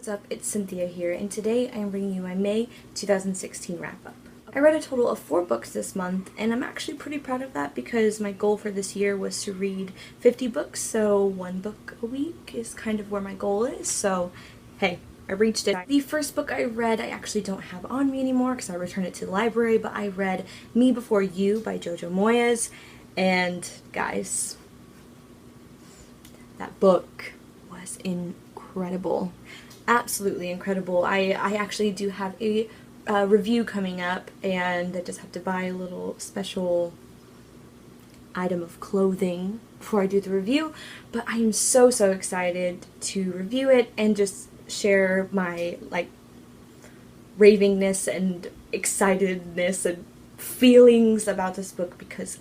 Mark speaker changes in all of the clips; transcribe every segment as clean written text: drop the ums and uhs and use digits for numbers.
Speaker 1: what's up? It's Cynthia here, and today I am bringing you my May 2016 wrap-up. I read a total of 4 books this month, and I'm actually pretty proud of that because my goal for this year was to read 50 books, so 1 book a week is kind of where my goal is, so hey, I reached it. The first book I read I actually don't have on me anymore because I returned it to the library, but I read Me Before You by Jojo Moyes, and guys, that book was incredible. Absolutely incredible. I actually do have a review coming up, and I just have to buy a little special item of clothing before I do the review, but I am so excited to review it and just share my ravingness and excitedness and feelings about this book because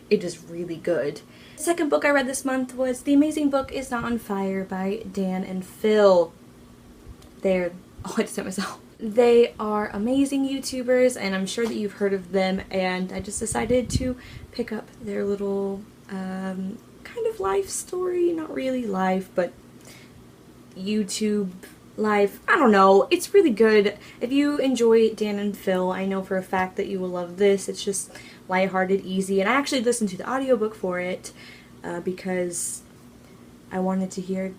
Speaker 1: it is really good. The second book I read this month was The Amazing Book Is Not on Fire by Dan and Phil. I just said myself. They are amazing YouTubers, and I'm sure that you've heard of them, and I just decided to pick up their little kind of life story. Not really life, but YouTube life. I don't know. It's really good. If you enjoy Dan and Phil, I know for a fact that you will love this. It's just lighthearted, easy, and I actually listened to the audiobook for it because I wanted to hear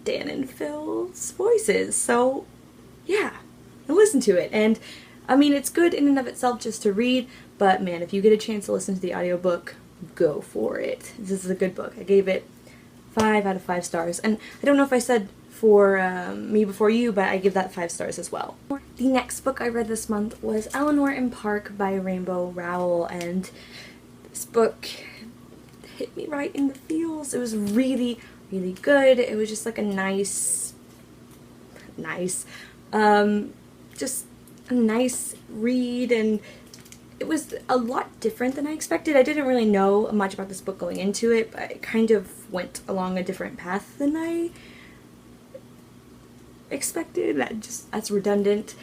Speaker 1: Dan and Phil's voices. So yeah, I listened to it, and I mean, it's good in and of itself just to read, but man, if you get a chance to listen to the audiobook, go for it. This is a good book. I gave it 5 out of 5 stars, and I don't know if I said for Me Before You, but I give that 5 stars as well. The next book I read this month was Eleanor Park by Rainbow Rowell, and this book hit me right in the feels. It was really good. It was just like a nice, just a nice read, and it was a lot different than I expected. I didn't really know much about this book going into it, but it kind of went along a different path than I expected. That's redundant.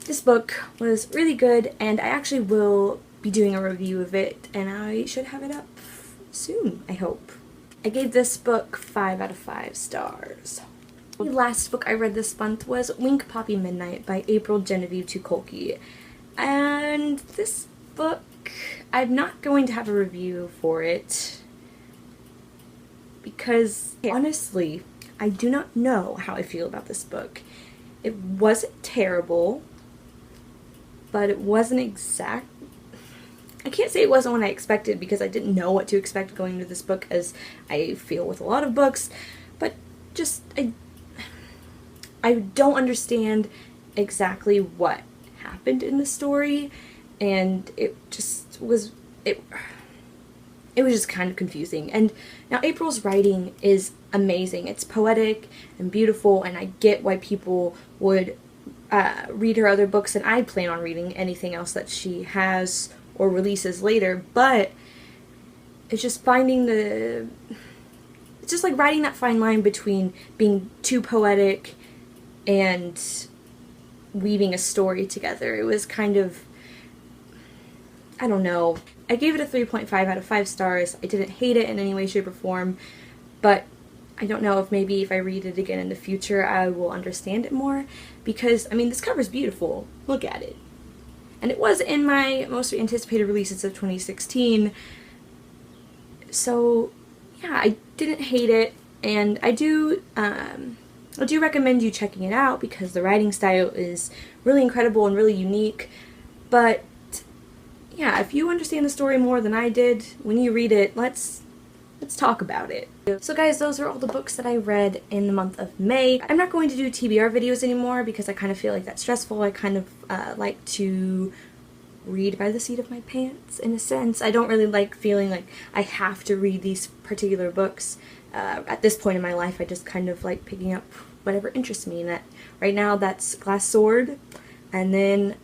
Speaker 1: This book was really good, and I actually will be doing a review of it, and I should have it up soon, I hope. I gave this book 5 out of 5 stars. The last book I read this month was Wink Poppy Midnight by April Genevieve Tukolke. And this book, I'm not going to have a review for it because honestly, I do not know how I feel about this book. It wasn't terrible, but it wasn't exact. I can't say it wasn't what I expected because I didn't know what to expect going into this book, as I feel with a lot of books, but just I don't understand exactly what happened in the story, and it was just kind of confusing. And now April's writing is amazing. It's poetic and beautiful, and I get why people would read her other books, and I plan on reading anything else that she has or releases later, but it's just it's just like riding that fine line between being too poetic and weaving a story together. It was kind of, I don't know. I gave it a 3.5 out of 5 stars. I didn't hate it in any way, shape, or form, but I don't know if maybe if I read it again in the future I will understand it more, because I mean, this cover's beautiful. Look at it. And it was in my most anticipated releases of 2016, so yeah, I didn't hate it, and I do recommend you checking it out because the writing style is really incredible and really unique. But yeah, if you understand the story more than I did when you read it, let's talk about it. So guys, those are all the books that I read in the month of May. I'm not going to do TBR videos anymore because I kind of feel like that's stressful. I kind of like to read by the seat of my pants, in a sense. I don't really like feeling like I have to read these particular books. At this point in my life, I just kind of like picking up whatever interests me, and that right now that's Glass Sword, and then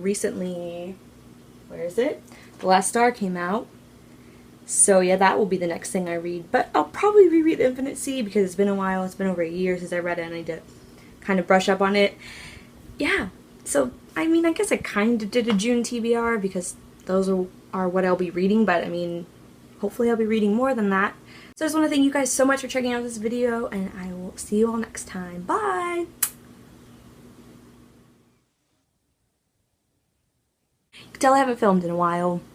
Speaker 1: recently, where is it? The Last Star came out. So yeah, that will be the next thing I read. But I'll probably reread Infinite Sea because it's been a while. It's been over a year since I read it, and I need to kind of brush up on it. Yeah, so I mean, I guess I kind of did a June TBR because those are what I'll be reading, but I mean, hopefully I'll be reading more than that. So I just want to thank you guys so much for checking out this video, and I will see you all next time. Bye! You can tell I haven't filmed in a while.